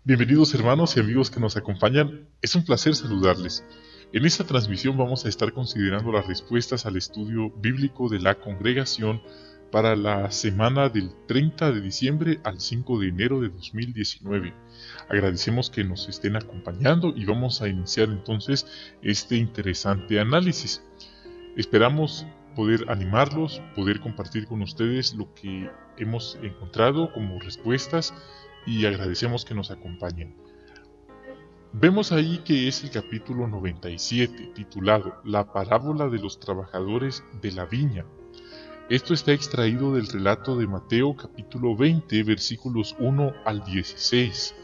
Bienvenidos hermanos y amigos que nos acompañan, es un placer saludarles. En esta transmisión vamos a estar considerando las respuestas al estudio bíblico de la congregación para la semana del 30 de diciembre al 5 de enero de 2019. Agradecemos que nos estén acompañando y vamos a iniciar entonces este interesante análisis. Esperamos poder animarlos, poder compartir con ustedes lo que hemos encontrado como respuestas y agradecemos que nos acompañen. Vemos ahí que es el capítulo 97, titulado La parábola de los trabajadores de la viña. Esto está extraído del relato de Mateo capítulo 20, versículos 1 al 16.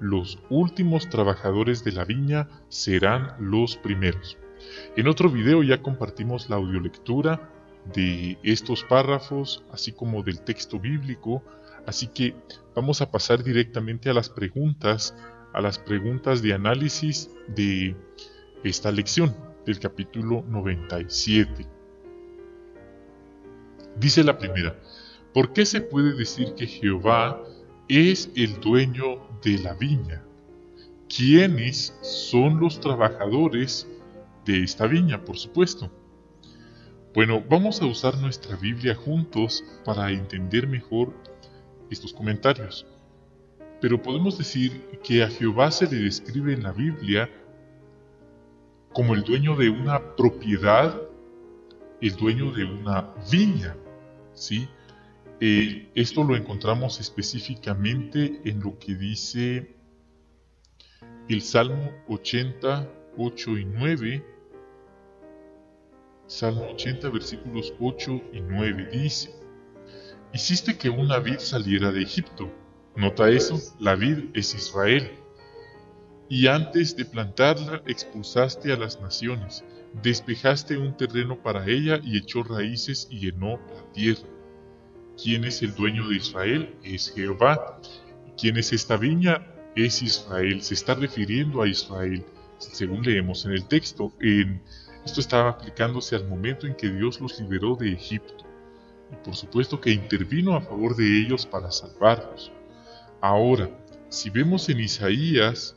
Los últimos trabajadores de la viña serán los primeros. En otro video ya compartimos la audiolectura de estos párrafos, así como del texto bíblico, así que vamos a pasar directamente a las preguntas de análisis de esta lección del capítulo 97. Dice la primera: ¿por qué se puede decir que Jehová es el dueño de la viña? ¿Quiénes son los trabajadores de esta viña, por supuesto? Bueno, vamos a usar nuestra Biblia juntos para entender mejor estos comentarios. Pero podemos decir que a Jehová se le describe en la Biblia como el dueño de una propiedad, el dueño de una viña, ¿sí? Esto lo encontramos específicamente en lo que dice el Salmo 80, 8 y 9. Salmo 80, versículos 8 y 9 dice: hiciste que una vid saliera de Egipto. Nota eso, la vid es Israel. Y antes de plantarla expulsaste a las naciones, despejaste un terreno para ella y echó raíces y llenó la tierra. ¿Quién es el dueño de Israel? Es Jehová. ¿Quién es esta viña? Es Israel. Se está refiriendo a Israel, según leemos en el texto. Esto estaba aplicándose al momento en que Dios los liberó de Egipto. Y por supuesto que intervino a favor de ellos para salvarlos. Ahora, si vemos en Isaías,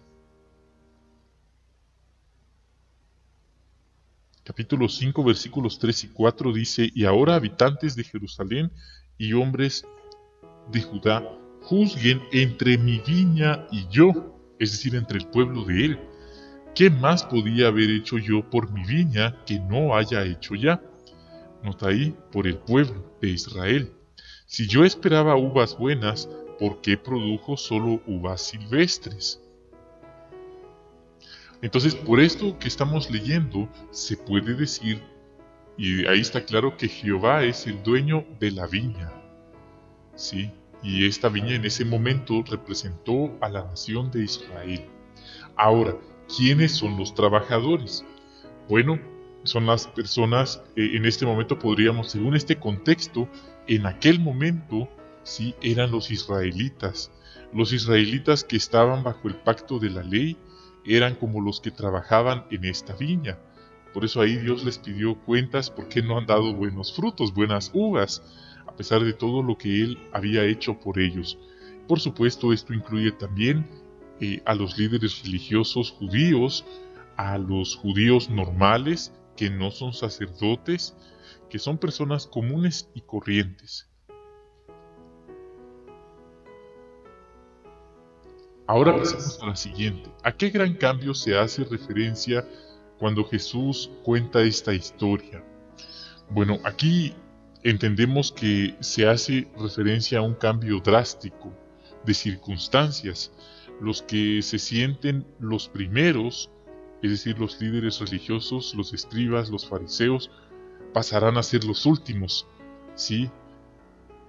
capítulo 5, versículos 3 y 4, dice: y ahora habitantes de Jerusalén y hombres de Judá, juzguen entre mi viña y yo, es decir, entre el pueblo de él. ¿Qué más podía haber hecho yo por mi viña que no haya hecho ya? Nota ahí, por el pueblo de Israel. Si yo esperaba uvas buenas, ¿por qué produjo solo uvas silvestres? Entonces, por esto que estamos leyendo, se puede decir, y ahí está claro, que Jehová es el dueño de la viña, ¿sí? Y esta viña en ese momento representó a la nación de Israel. Ahora, ¿quiénes son los trabajadores? Bueno, son las personas, en este momento podríamos, según este contexto, en aquel momento, sí, eran los israelitas. Los israelitas que estaban bajo el pacto de la ley eran como los que trabajaban en esta viña. Por eso ahí Dios les pidió cuentas porque no han dado buenos frutos, buenas uvas, a pesar de todo lo que Él había hecho por ellos. Por supuesto, esto incluye también a los líderes religiosos judíos, a los judíos normales, que no son sacerdotes, que son personas comunes y corrientes. Ahora pasemos a la siguiente. ¿A qué gran cambio se hace referencia cuando Jesús cuenta esta historia? Bueno, aquí entendemos que se hace referencia a un cambio drástico de circunstancias. Los que se sienten los primeros, es decir, los líderes religiosos, los escribas, los fariseos, pasarán a ser los últimos, ¿sí?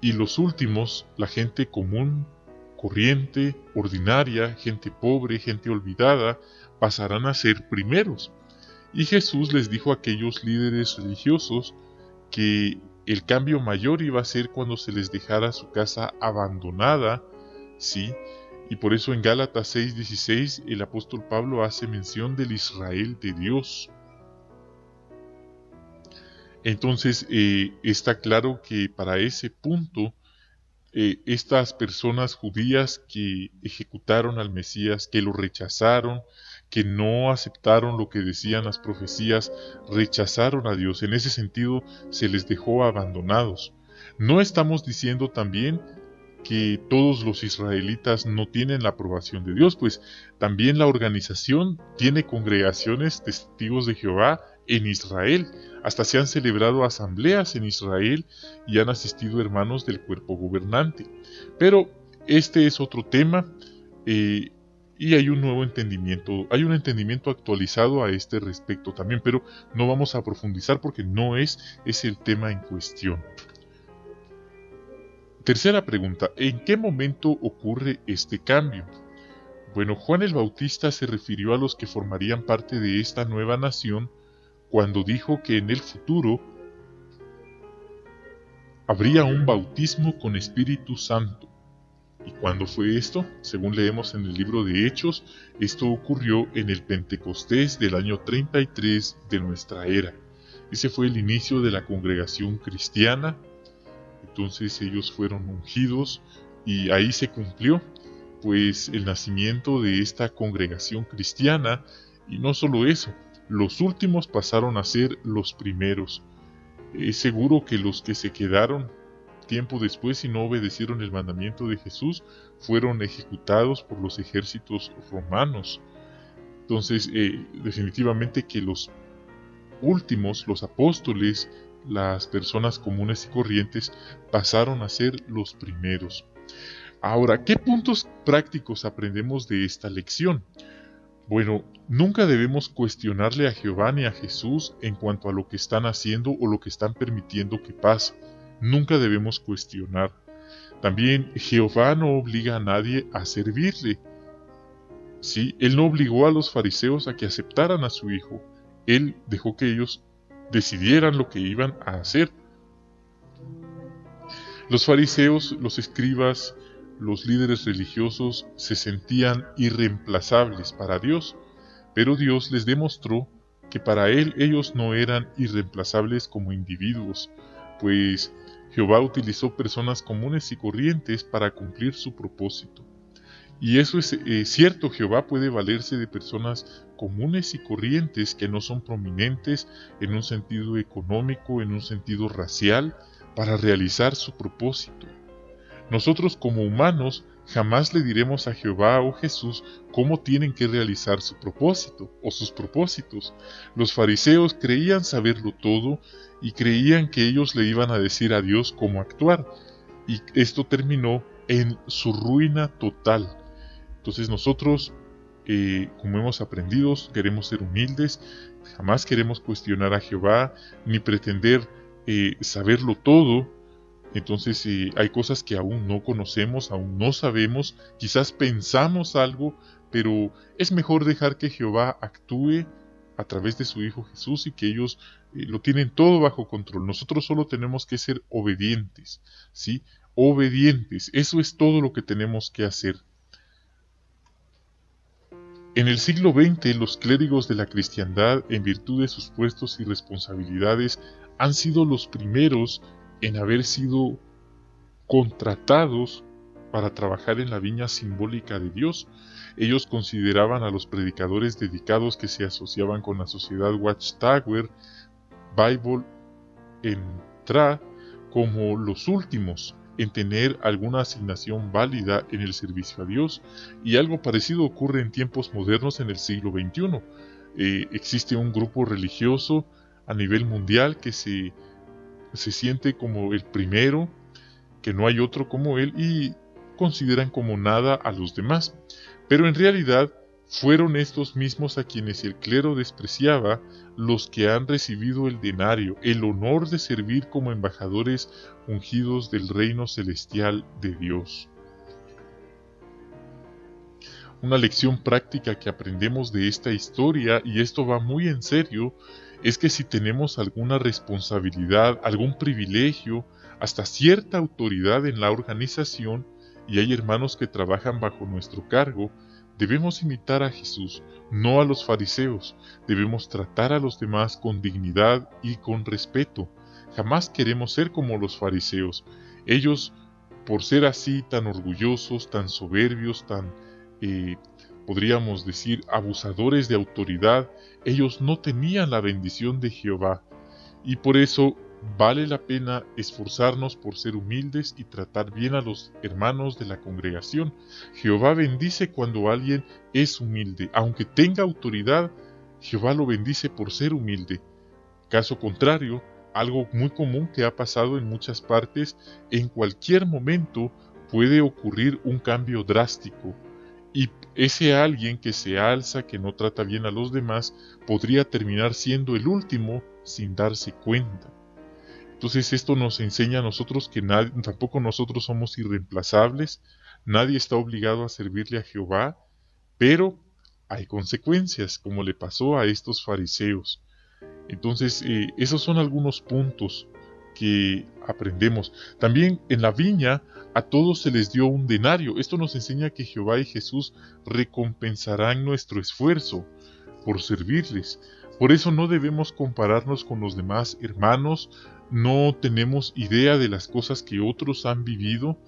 Y los últimos, la gente común, corriente, ordinaria, gente pobre, gente olvidada, pasarán a ser primeros. Y Jesús les dijo a aquellos líderes religiosos que el cambio mayor iba a ser cuando se les dejara su casa abandonada, ¿sí? Y por eso en Gálatas 6:16 el apóstol Pablo hace mención del Israel de Dios. Entonces está claro que para ese punto estas personas judías que ejecutaron al Mesías, que lo rechazaron, que no aceptaron lo que decían las profecías, rechazaron a Dios. En ese sentido, se les dejó abandonados. No estamos diciendo también que todos los israelitas no tienen la aprobación de Dios, pues también la organización tiene congregaciones testigos de Jehová en Israel. Hasta se han celebrado asambleas en Israel y han asistido hermanos del cuerpo gobernante. Pero este es otro tema y hay un nuevo entendimiento, hay un entendimiento actualizado a este respecto también, pero no vamos a profundizar porque no es el tema en cuestión. Tercera pregunta, ¿en qué momento ocurre este cambio? Bueno, Juan el Bautista se refirió a los que formarían parte de esta nueva nación cuando dijo que en el futuro habría un bautismo con Espíritu Santo. ¿Y cuándo fue esto? Según leemos en el libro de Hechos, esto ocurrió en el Pentecostés del año 33 de nuestra era. Ese fue el inicio de la congregación cristiana. Entonces ellos fueron ungidos y ahí se cumplió pues el nacimiento de esta congregación cristiana. Y no solo eso, los últimos pasaron a ser los primeros. Es seguro que los que se quedaron tiempo después y no obedecieron el mandamiento de Jesús fueron ejecutados por los ejércitos romanos. Entonces definitivamente que los últimos, los apóstoles, las personas comunes y corrientes, pasaron a ser los primeros. Ahora, ¿qué puntos prácticos aprendemos de esta lección? Bueno, nunca debemos cuestionarle a Jehová ni a Jesús en cuanto a lo que están haciendo o lo que están permitiendo que pase. Nunca debemos cuestionar. También Jehová no obliga a nadie a servirle. Sí, Él no obligó a los fariseos a que aceptaran a su hijo. Él dejó que ellos decidieran lo que iban a hacer. Los fariseos, los escribas, los líderes religiosos se sentían irreemplazables para Dios, pero Dios les demostró que para Él ellos no eran irreemplazables como individuos, pues Jehová utilizó personas comunes y corrientes para cumplir su propósito. Y eso es cierto, Jehová puede valerse de personas comunes y corrientes que no son prominentes en un sentido económico, en un sentido racial, para realizar su propósito. Nosotros como humanos jamás le diremos a Jehová o Jesús cómo tienen que realizar su propósito o sus propósitos. Los fariseos creían saberlo todo y creían que ellos le iban a decir a Dios cómo actuar, y esto terminó en su ruina total. Entonces nosotros, como hemos aprendido, queremos ser humildes, jamás queremos cuestionar a Jehová, ni pretender saberlo todo. Entonces hay cosas que aún no conocemos, aún no sabemos, quizás pensamos algo, pero es mejor dejar que Jehová actúe a través de su Hijo Jesús y que ellos lo tienen todo bajo control. Nosotros solo tenemos que ser obedientes, ¿sí? Obedientes, eso es todo lo que tenemos que hacer. En el siglo XX, los clérigos de la cristiandad, en virtud de sus puestos y responsabilidades, han sido los primeros en haber sido contratados para trabajar en la viña simbólica de Dios. Ellos consideraban a los predicadores dedicados que se asociaban con la sociedad Watchtower, Bible Entra, como los últimos en tener alguna asignación válida en el servicio a Dios, y algo parecido ocurre en tiempos modernos en el siglo XXI. Existe un grupo religioso a nivel mundial que se siente como el primero, que no hay otro como él, y consideran como nada a los demás. Pero en realidad fueron estos mismos a quienes el clero despreciaba los que han recibido el denario, el honor de servir como embajadores ungidos del reino celestial de Dios. Una lección práctica que aprendemos de esta historia, y esto va muy en serio, es que si tenemos alguna responsabilidad, algún privilegio, hasta cierta autoridad en la organización, y hay hermanos que trabajan bajo nuestro cargo, debemos imitar a Jesús, no a los fariseos. Debemos tratar a los demás con dignidad y con respeto. Jamás queremos ser como los fariseos. Ellos por ser así tan orgullosos, tan soberbios, tan, podríamos decir, abusadores de autoridad, ellos no tenían la bendición de Jehová. Y por eso vale la pena esforzarnos por ser humildes y tratar bien a los hermanos de la congregación. Jehová bendice cuando alguien es humilde. Aunque tenga autoridad, Jehová lo bendice por ser humilde. Caso contrario, algo muy común que ha pasado en muchas partes, en cualquier momento puede ocurrir un cambio drástico. Y ese alguien que se alza, que no trata bien a los demás, podría terminar siendo el último sin darse cuenta. Entonces esto nos enseña a nosotros que tampoco nosotros somos irreemplazables, nadie está obligado a servirle a Jehová, pero hay consecuencias, como le pasó a estos fariseos. Entonces esos son algunos puntos que aprendemos. También en la viña a todos se les dio un denario. Esto nos enseña que Jehová y Jesús recompensarán nuestro esfuerzo por servirles. Por eso no debemos compararnos con los demás hermanos, no tenemos idea de las cosas que otros han vivido,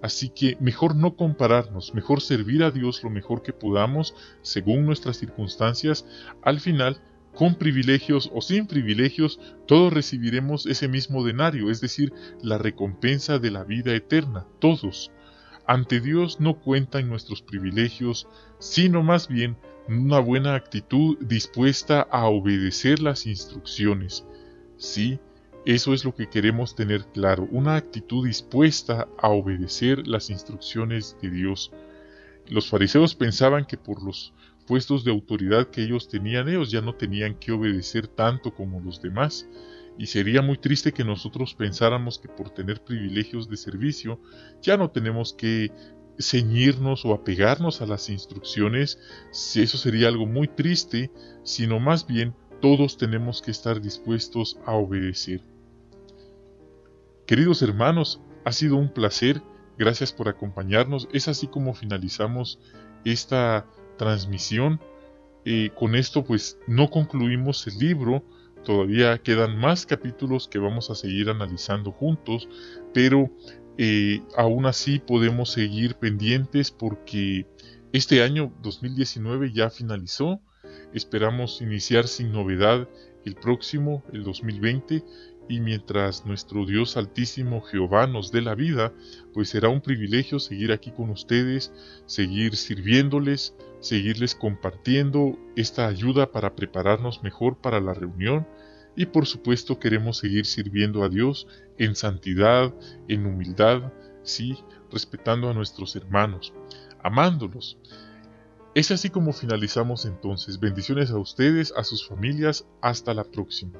así que mejor no compararnos, mejor servir a Dios lo mejor que podamos según nuestras circunstancias. Al final, con privilegios o sin privilegios, todos recibiremos ese mismo denario, es decir, la recompensa de la vida eterna, todos. Ante Dios no cuentan nuestros privilegios, sino más bien una buena actitud dispuesta a obedecer las instrucciones. Sí, eso es lo que queremos tener claro, una actitud dispuesta a obedecer las instrucciones de Dios. Los fariseos pensaban que por los puestos de autoridad que ellos tenían, ellos ya no tenían que obedecer tanto como los demás. Y sería muy triste que nosotros pensáramos que por tener privilegios de servicio ya no tenemos que ceñirnos o apegarnos a las instrucciones. Eso sería algo muy triste, sino más bien todos tenemos que estar dispuestos a obedecer. Queridos hermanos, ha sido un placer. Gracias por acompañarnos. Es así como finalizamos esta transmisión. Con esto pues no concluimos el libro. Todavía quedan más capítulos que vamos a seguir analizando juntos, pero aún así podemos seguir pendientes porque este año 2019 ya finalizó. Esperamos iniciar sin novedad el próximo, el 2020, y mientras nuestro Dios Altísimo Jehová nos dé la vida, pues será un privilegio seguir aquí con ustedes, seguir sirviéndoles, seguirles compartiendo esta ayuda para prepararnos mejor para la reunión, y por supuesto queremos seguir sirviendo a Dios en santidad, en humildad, sí, respetando a nuestros hermanos, amándolos. Es así como finalizamos entonces. Bendiciones a ustedes, a sus familias, hasta la próxima.